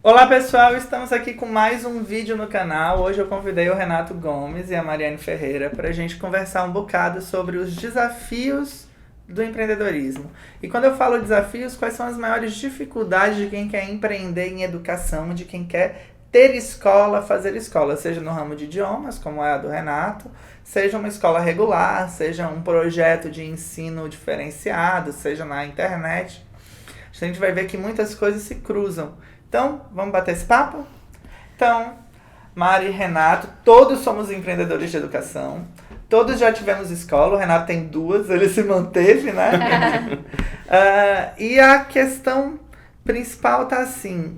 Olá pessoal, estamos aqui com mais um vídeo no canal. Hoje eu convidei o Renato Gomes e a Mariane Ferreira para a gente conversar um bocado sobre os desafios do empreendedorismo. E quando eu falo desafios, quais são as maiores dificuldades de quem quer empreender em educação, de quem quer ter escola, fazer escola, seja no ramo de idiomas, como é a do Renato, seja uma escola regular, seja um projeto de ensino diferenciado, seja na internet. A gente vai ver que muitas coisas se cruzam. Então, vamos bater esse papo? Então, Mari e Renato, todos somos empreendedores de educação. Todos já tivemos escola. O Renato tem duas, ele se manteve, né? E a questão principal tá assim: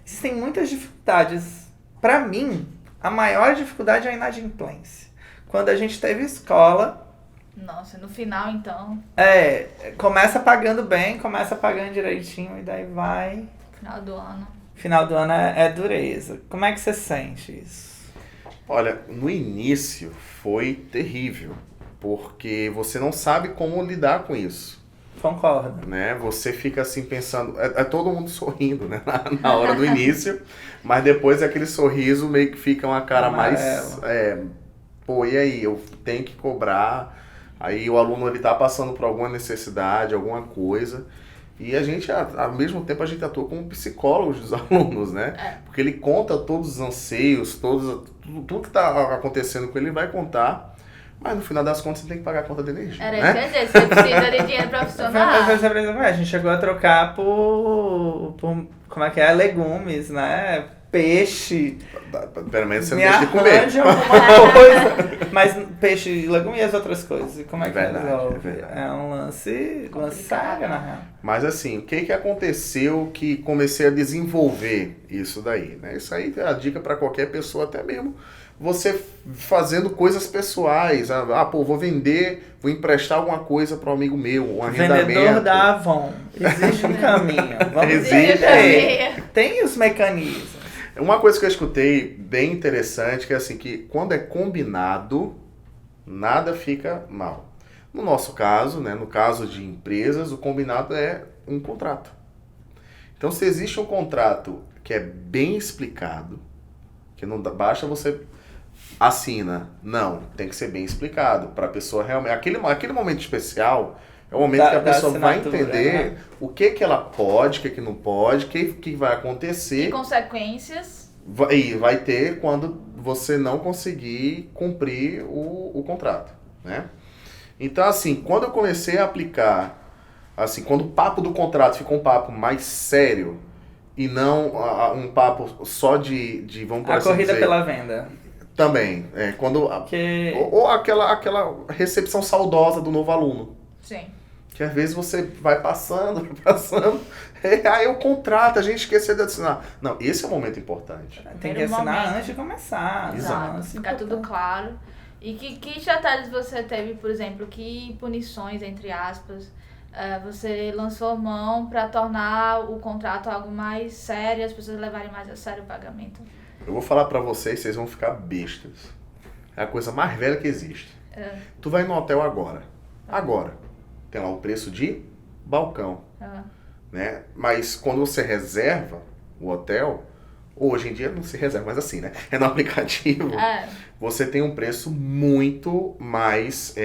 existem muitas dificuldades. Para mim, a maior dificuldade é a inadimplência. Quando a gente teve escola, Nossa, no final então, começa pagando bem, começa pagando direitinho e daí vai. final do ano. Final do ano é dureza. Como é que você sente isso? Olha, no início foi terrível, porque você não sabe como lidar com isso, Concordo. né? Você fica assim pensando, é todo mundo sorrindo, né? Na hora do início, mas depois aquele sorriso meio que fica uma cara mais, pô, e aí, eu tenho que cobrar, aí o aluno ele tá passando por alguma necessidade, alguma coisa, e a gente, ao mesmo tempo, a gente atua como psicólogos dos alunos, né? Porque ele conta todos os anseios, tudo que está acontecendo com ele, ele vai contar, mas no final das contas você tem que pagar a conta de energia, Era né? isso que eu ia dizer, você precisa de dinheiro profissional. A gente chegou a trocar por como é que é? Legumes, né? Peixe. Pelo menos você não Me deixa de comer. arranja alguma coisa. Mas peixe, legume e as outras coisas. E como é que Verdade, resolve? é verdade. É um lance sério, na real. Mas assim, o que aconteceu que comecei a desenvolver isso daí, né? Isso aí é a dica para qualquer pessoa, até mesmo você fazendo coisas pessoais. Pô, vou vender, vou emprestar alguma coisa para um amigo meu, um arrendamento. Vendedor da Avon. Existe um caminho. Vamos Existe. entender. Tem os mecanismos. Uma coisa que eu escutei bem interessante, que é assim, que quando é combinado, nada fica mal. No nosso caso, né, no caso de empresas, o combinado é um contrato. Então, se existe um contrato que é bem explicado, que não basta você assina, não, tem que ser bem explicado para a pessoa realmente. Aquele momento especial é o momento que a Da pessoa vai assinatura, entender, né? o que ela pode, o que não pode, o que vai acontecer. E consequências. E vai ter quando você não conseguir cumprir o contrato, né? Então, assim, quando eu comecei a aplicar, assim, quando o papo do contrato ficou um papo mais sério e não um papo só de vamos por A assim corrida dizer, pela venda. também, quando Que... ou aquela recepção saudosa do novo aluno. Sim. Que às vezes você vai passando, aí o contrato, a gente esqueceu de assinar. Não, esse é o momento importante. Tem que Primeiro assinar momento. antes de começar. Exato. Nossa, Ficar tudo importante. claro. E que estratégias você teve, por exemplo, que punições, entre aspas, você lançou mão para tornar o contrato algo mais sério, as pessoas levarem mais a sério o pagamento? Eu vou falar pra vocês vão ficar bestas. É a coisa mais velha que existe. Tu vai no hotel agora. Agora. Tem lá o preço de balcão, né? Mas quando você reserva o hotel, hoje em dia não se reserva mais assim, né? É no aplicativo. Você tem um preço muito mais,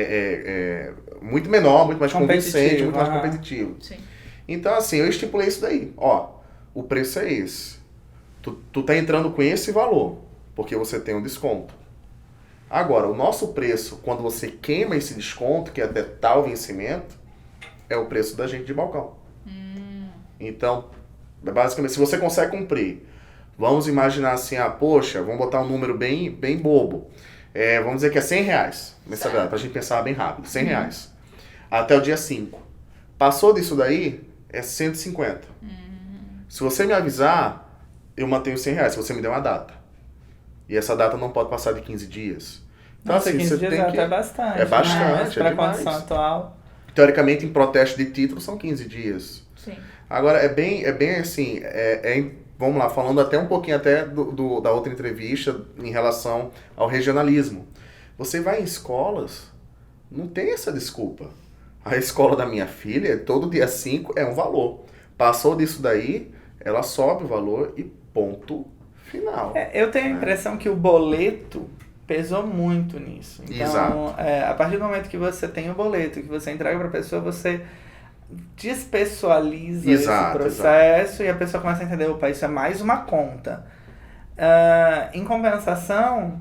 muito menor, muito mais convincente, muito mais competitivo. Sim. Então, assim, eu estipulei isso daí. Ó, o preço é esse. Tu tá entrando com esse valor, porque você tem um desconto. Agora, o nosso preço, quando você queima esse desconto, que é até tal vencimento, é o preço da gente de balcão. Então, basicamente, se você consegue cumprir, vamos imaginar assim, poxa, vamos botar um número bem, bem bobo. Vamos dizer que é R$100, pra gente pensar bem rápido, R$100. Até o dia 5. Passou disso daí, é 150. Se você me avisar, eu mantenho R$100, se você me der uma data. E essa data não pode passar de 15 dias. Então, Nossa, assim, 15 você dias tem que... é bastante. É bastante, Mas pra é demais. condição atual. Teoricamente, em protesto de título, são 15 dias. Sim. Agora, é bem assim, vamos lá, falando até um pouquinho até da outra entrevista em relação ao regionalismo. Você vai em escolas, não tem essa desculpa. A escola da minha filha, todo dia 5 é um valor. Passou disso daí, ela sobe o valor e ponto final. Eu tenho a impressão que o boleto pesou muito nisso. Então, Exato. a partir do momento que você tem o boleto, que você entrega para a pessoa, você despessoaliza esse processo e a pessoa começa a entender, opa, isso é mais uma conta. Em compensação,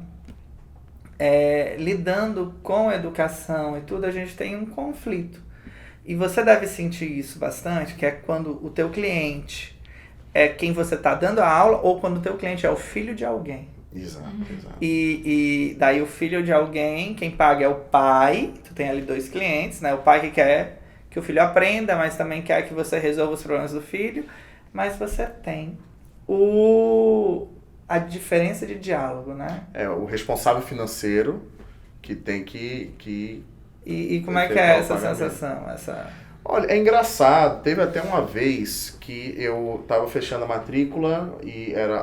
lidando com educação e tudo, a gente tem um conflito. E você deve sentir isso bastante, que é quando o teu cliente é quem você está dando a aula ou quando o teu cliente é o filho de alguém. Exato. E daí o filho de alguém, quem paga é o pai, tu tem ali 2 clientes, né? O pai que quer que o filho aprenda, mas também quer que você resolva os problemas do filho, mas você tem a diferença de diálogo, né? O responsável financeiro que tem que E como é que é essa sensação? Olha, é engraçado. Teve até uma vez que eu tava fechando a matrícula e era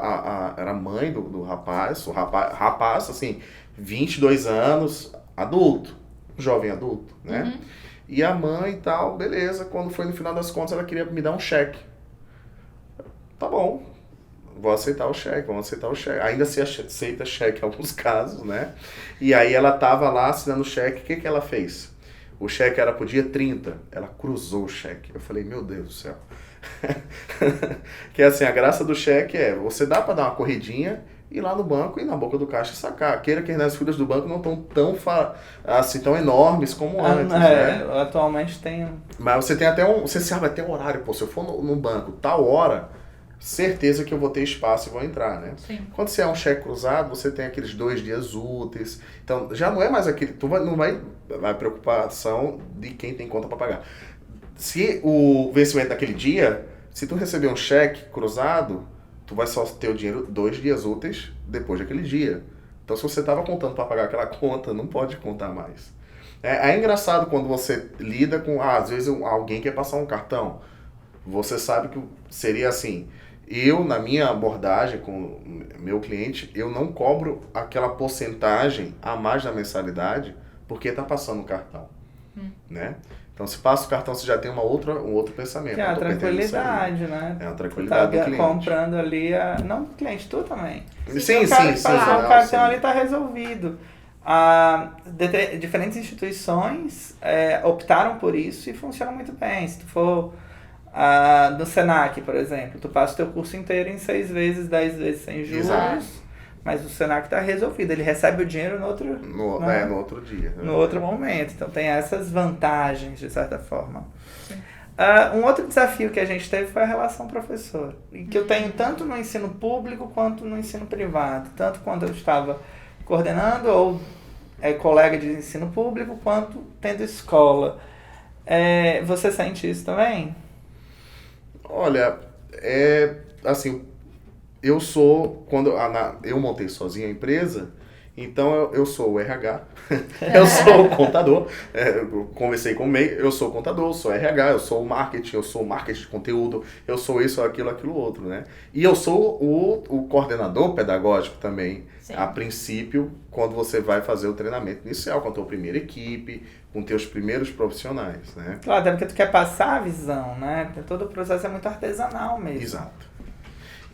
a mãe do rapaz, o rapaz, assim, 22 anos, adulto, jovem adulto, né? Uhum. E a mãe e tal, beleza. Quando foi no final das contas, ela queria me dar um cheque. Tá bom, vamos aceitar o cheque. Ainda se aceita cheque em alguns casos, né? E aí ela tava lá assinando o cheque, o que ela fez? O cheque era pro dia 30, ela cruzou o cheque. Eu falei, meu Deus do céu. Que assim, a graça do cheque você dá para dar uma corridinha, ir lá no banco e na boca do caixa sacar. Queira que as filas do banco não estão tão enormes como antes, né? Atualmente tem... Mas você tem até você sabe até o horário, pô, se eu for no banco tal hora, certeza que eu vou ter espaço e vou entrar, né? Sim. Quando você é um cheque cruzado, você tem aqueles 2 dias úteis. Então, já não é mais aquele... não vai preocupação de quem tem conta para pagar. Se o vencimento daquele dia, se tu receber um cheque cruzado, tu vai só ter o dinheiro 2 dias úteis depois daquele dia. Então, se você estava contando para pagar aquela conta, não pode contar mais. É engraçado quando você lida com... às vezes alguém quer passar um cartão. Você sabe que seria assim... Eu, na minha abordagem com meu cliente, eu não cobro aquela porcentagem a mais da mensalidade porque está passando o cartão, né? Então, se passa o cartão, você já tem um outro pensamento. Que é a tranquilidade, né? É a tranquilidade do cliente. Comprando ali não do cliente, tu também. Sim. Passar o cartão ali está resolvido. Diferentes instituições optaram por isso e funciona muito bem. Se tu for... no Senac, por exemplo, tu passa o teu curso inteiro em 6 vezes, 10 vezes sem juros, Exato. Mas o Senac está resolvido, ele recebe o dinheiro no outro dia. No outro momento, então tem essas vantagens, de certa forma. Um outro desafio que a gente teve foi a relação professor, e que eu tenho tanto no ensino público quanto no ensino privado, tanto quando eu estava coordenando ou colega de ensino público, quanto tendo escola. Você sente isso também? Olha, assim, eu montei sozinho a empresa, então eu sou o RH, eu sou o contador, eu conversei com o MEI, eu sou o contador, eu sou RH, eu sou o marketing de conteúdo, eu sou isso, aquilo outro, né? E eu sou o coordenador pedagógico também, Sim. A princípio, quando você vai fazer o treinamento inicial com a tua primeira equipe, com teus primeiros profissionais, né? Claro, até porque tu quer passar a visão, né? Todo o processo é muito artesanal mesmo. Exato.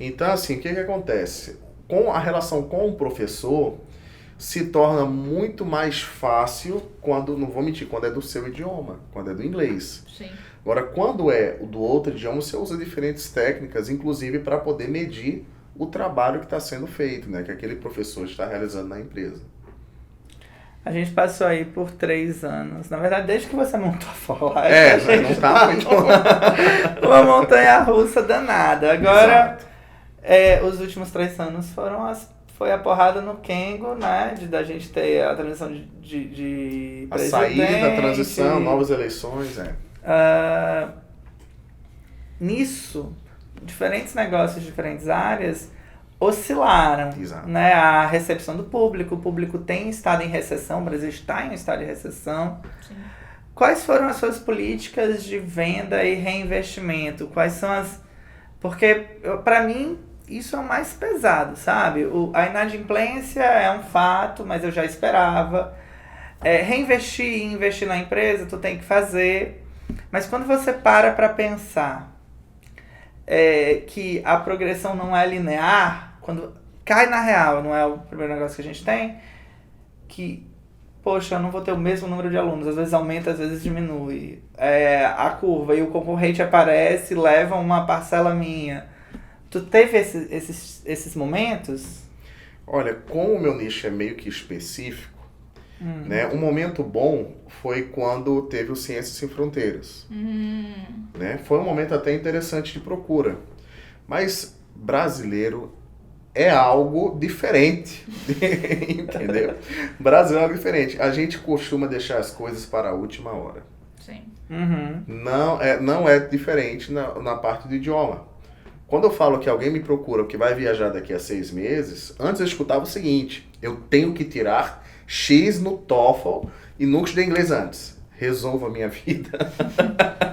Então, assim, o que acontece? Com a relação com o professor, se torna muito mais fácil não vou mentir, quando é do seu idioma, quando é do inglês. Sim. Agora, quando é do outro idioma, você usa diferentes técnicas, inclusive para poder medir o trabalho que está sendo feito, né? Que aquele professor está realizando na empresa. A gente passou aí por 3 anos. Na verdade, desde que você montou a Forlife, a gente não tá muito... uma montanha-russa danada. Agora, os últimos 3 anos foi a porrada no Kengo, né? Da gente ter a transição de a saída, a transição, novas eleições, Nisso, diferentes negócios, diferentes áreas oscilaram. Exato. Né? A recepção do público, o público tem estado em recessão, o Brasil está em um estado de recessão. Sim. Quais foram as suas políticas de venda e reinvestimento? Quais são porque, para mim, isso é o mais pesado, sabe? A inadimplência é um fato, mas eu já esperava. Reinvestir e investir na empresa, tu tem que fazer. Mas quando você para pensar, que a progressão não é linear, quando cai na real, não é o primeiro negócio que a gente tem, que, poxa, eu não vou ter o mesmo número de alunos, às vezes aumenta, às vezes diminui. A curva e o concorrente aparece, leva uma parcela minha. Tu teve esses momentos? Olha, como o meu nicho é meio que específico, né? Um momento bom foi quando teve o Ciências Sem Fronteiras. Né? Foi um momento até interessante de procura. Mas brasileiro é algo diferente. Entendeu? Brasileiro é algo diferente. A gente costuma deixar as coisas para a última hora. Sim. Não é diferente na parte do idioma. Quando eu falo que alguém me procura que vai viajar daqui a 6 meses, antes eu escutava o seguinte: eu tenho que tirar X no TOEFL e nunca estudei inglês antes. Resolva a minha vida.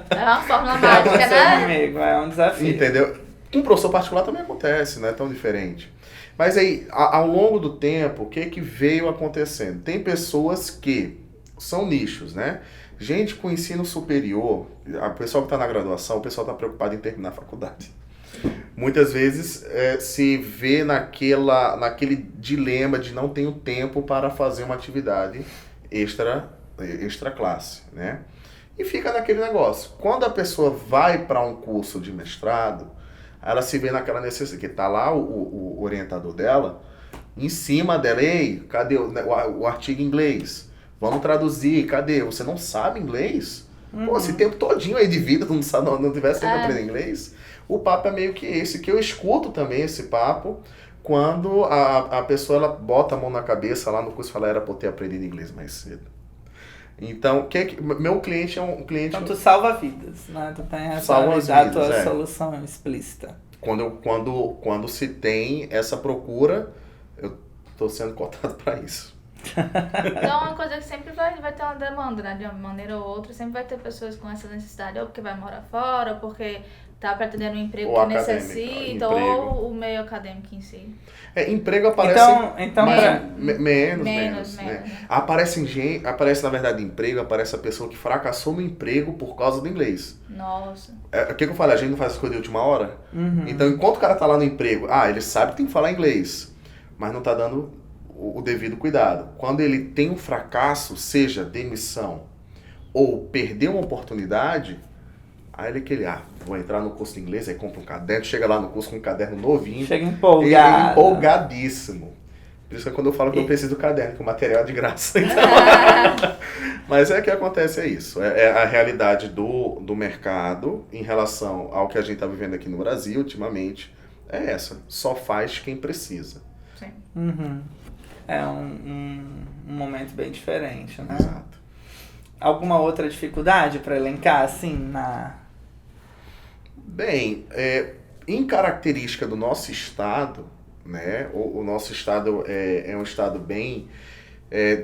É uma fórmula mágica, né? Comigo, é um desafio. Entendeu? Com professor particular também acontece, não é tão diferente. Mas aí, ao longo do tempo, o que veio acontecendo? Tem pessoas que são nichos, né? Gente com ensino superior, o pessoal que está na graduação, o pessoal está preocupado em terminar a faculdade. Muitas vezes se vê naquele dilema de não tenho tempo para fazer uma atividade extra classe, né? E fica naquele negócio. Quando a pessoa vai para um curso de mestrado, ela se vê naquela necessidade, que está lá o orientador dela, em cima dela: ei, cadê o artigo em inglês? Vamos traduzir, cadê? Você não sabe inglês? Pô, esse tempo todinho aí de vida, tu não tivesse tempo para aprender inglês? O papo é meio que esse, que eu escuto também esse papo, quando a pessoa ela bota a mão na cabeça lá no curso e fala: era por ter aprendido inglês mais cedo. Então, meu cliente é um cliente... Então tu salva vidas, né? Tu tem a tua solução explícita. Quando se tem essa procura, eu estou sendo cotado para isso. Então, uma coisa que sempre vai ter uma demanda, né? De uma maneira ou outra, sempre vai ter pessoas com essa necessidade, ou porque vai morar fora, ou porque tá pretendendo um emprego ou que necessita, ou o meio acadêmico em si. Emprego aparece... Então menos. Né? Aparece, na verdade, emprego, aparece a pessoa que fracassou no emprego por causa do inglês. Nossa. O que eu falei? A gente não faz as coisas de última hora? Então, enquanto o cara tá lá no emprego, ele sabe que tem que falar inglês, mas não tá dando o devido cuidado. Quando ele tem um fracasso, seja demissão ou perder uma oportunidade, aí ele vou entrar no curso de inglês, aí compra um caderno, chega lá no curso com um caderno novinho. Chega empolgado. Empolgadíssimo. Por isso que quando eu falo que eu preciso do caderno, que o material é de graça. Então... Mas o que acontece é isso. É a realidade do mercado em relação ao que a gente está vivendo aqui no Brasil ultimamente. É essa. Só faz quem precisa. Sim. É um momento bem diferente, né? Exato. Alguma outra dificuldade para elencar, assim, Bem, em característica do nosso estado, né? O nosso estado é um estado bem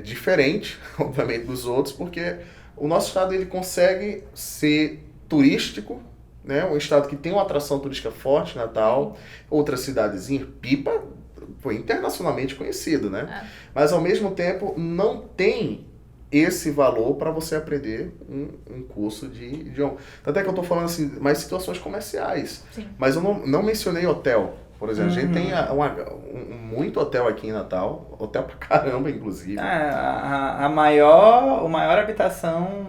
diferente, obviamente, dos outros, porque o nosso estado ele consegue ser turístico, né? Um estado que tem uma atração turística forte, Natal, outra cidadezinha, Pipa, foi internacionalmente conhecido, né? Mas ao mesmo tempo não tem esse valor para você aprender um curso de idioma. Tanto é que eu estou falando assim, mais situações comerciais. Sim. Mas eu não mencionei hotel. Por exemplo, a gente tem muito hotel aqui em Natal, hotel pra caramba, inclusive. A maior habitação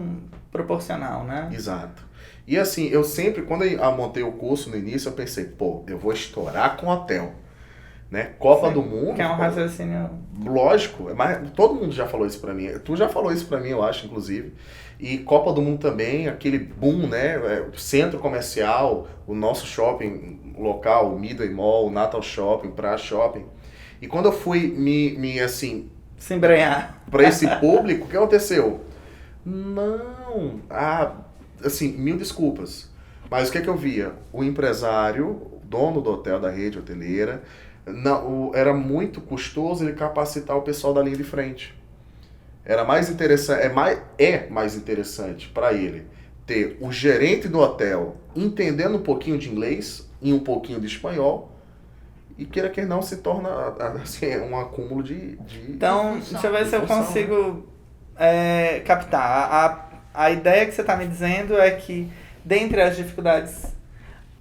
proporcional, né? Exato. E assim, eu sempre, quando eu montei o curso no início, eu pensei, eu vou estourar com hotel. Né? Copa do Mundo. Que é um raciocínio... Lógico, mas todo mundo já falou isso pra mim. Tu já falou isso pra mim, eu acho, inclusive. E Copa do Mundo também, aquele boom, né? Centro comercial, o nosso shopping local, o Midway Mall, o Natal Shopping, Praia Shopping. E quando eu fui assim... se embrenhar. Pra esse público, o que aconteceu? Não... assim, mil desculpas. Mas o que eu via? O empresário, o dono do hotel, da rede hoteleira... era muito custoso ele capacitar o pessoal da linha de frente. Era mais interessante, é mais interessante para ele ter o gerente do hotel entendendo um pouquinho de inglês e um pouquinho de espanhol, e queira que não se torna assim, um acúmulo de Então, deixa eu ver se eu consigo captar. A ideia que você está me dizendo é que, dentre as dificuldades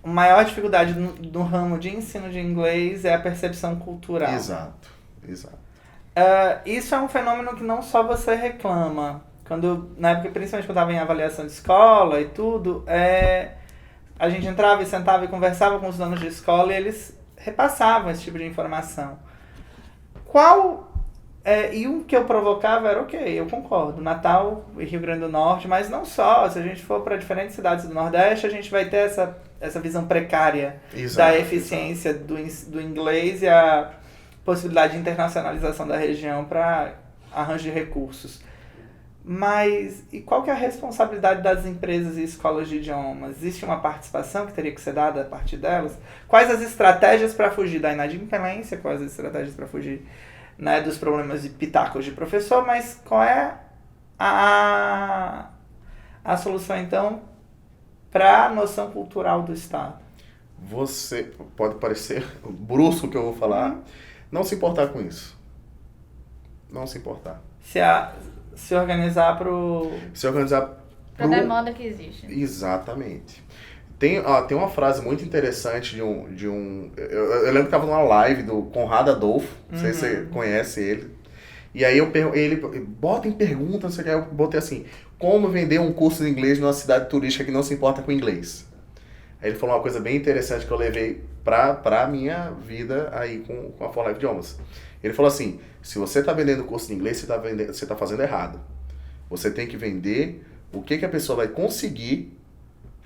a maior dificuldade no ramo de ensino de inglês é a percepção cultural. Exato. Isso é um fenômeno que não só você reclama. Na época, principalmente quando eu estava em avaliação de escola e tudo, a gente entrava e sentava e conversava com os donos de escola e eles repassavam esse tipo de informação. E o que eu provocava era, eu concordo, Natal e Rio Grande do Norte, mas não só, se a gente for para diferentes cidades do Nordeste, a gente vai ter essa visão precária da eficiência do inglês e a possibilidade de internacionalização da região para arranjo de recursos. Mas, e qual que é a responsabilidade das empresas e escolas de idiomas? Existe uma participação que teria que ser dada a partir delas? Quais as estratégias para fugir da inadimplência? Quais as estratégias para fugir, né, dos problemas de pitacos de professor? Mas qual é a solução, então, para a noção cultural do Estado? Você, pode parecer brusco que eu vou falar, não se importar com isso. Não se importar. Se organizar para a demanda que existe. Exatamente. Tem uma frase muito interessante de um eu lembro que estava numa live do Conrado Adolfo, não sei se você conhece ele. E aí ele bota em pergunta, não sei o que, eu botei assim: como vender um curso de inglês numa cidade turística que não se importa com inglês? Aí ele falou uma coisa bem interessante que eu levei pra minha vida aí com a For Life Idiomas. Ele falou assim: se você está vendendo curso de inglês, você tá fazendo errado. Você tem que vender o que a pessoa vai conseguir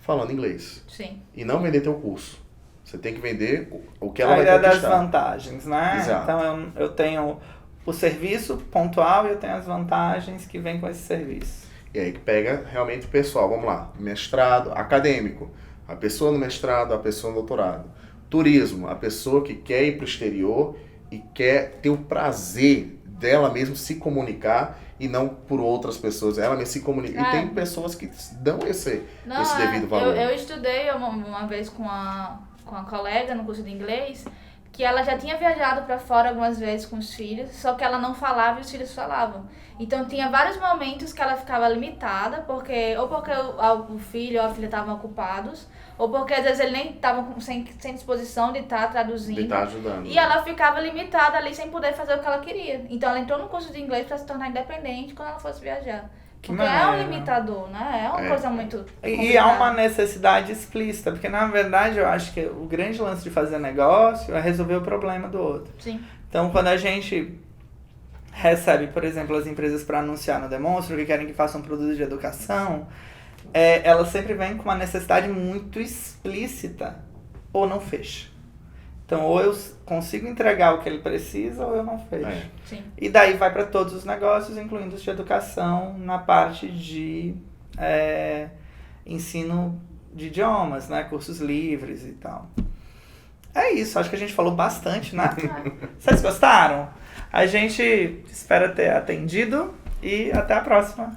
falando inglês. Sim. E não vender teu curso. Você tem que vender o que ela a vai ideia conquistar. das vantagens, né? Exato. Então eu tenho o serviço pontual e eu tenho as vantagens que vêm com esse serviço. E aí que pega realmente o pessoal, vamos lá, mestrado, acadêmico, a pessoa no mestrado, a pessoa no doutorado. Turismo, a pessoa que quer ir para o exterior e quer ter o prazer dela mesmo se comunicar e não por outras pessoas, ela mesmo se comunica. E tem pessoas que dão esse devido valor. Eu estudei uma vez com a colega no curso de inglês, que ela já tinha viajado para fora algumas vezes com os filhos, só que ela não falava e os filhos falavam. Então tinha vários momentos que ela ficava limitada, porque o filho ou a filha estavam ocupados, ou porque às vezes ele nem estava sem disposição de estar traduzindo. De estar ajudando. E ela ficava limitada ali sem poder fazer o que ela queria. Então ela entrou no curso de inglês para se tornar independente quando ela fosse viajar. Porque é um limitador, né? É uma coisa muito complicada. E há uma necessidade explícita, porque na verdade eu acho que o grande lance de fazer negócio é resolver o problema do outro. Sim. Então quando a gente recebe, por exemplo, as empresas para anunciar no Demonstro que querem que façam produtos de educação, elas sempre vêm com uma necessidade muito explícita ou não fecha. Então, ou eu consigo entregar o que ele precisa, ou eu não fecho. Sim. E daí vai para todos os negócios, incluindo os de educação, na parte de ensino de idiomas, né? Cursos livres e tal. É isso, acho que a gente falou bastante, né? Vocês gostaram? A gente espera ter atendido e até a próxima.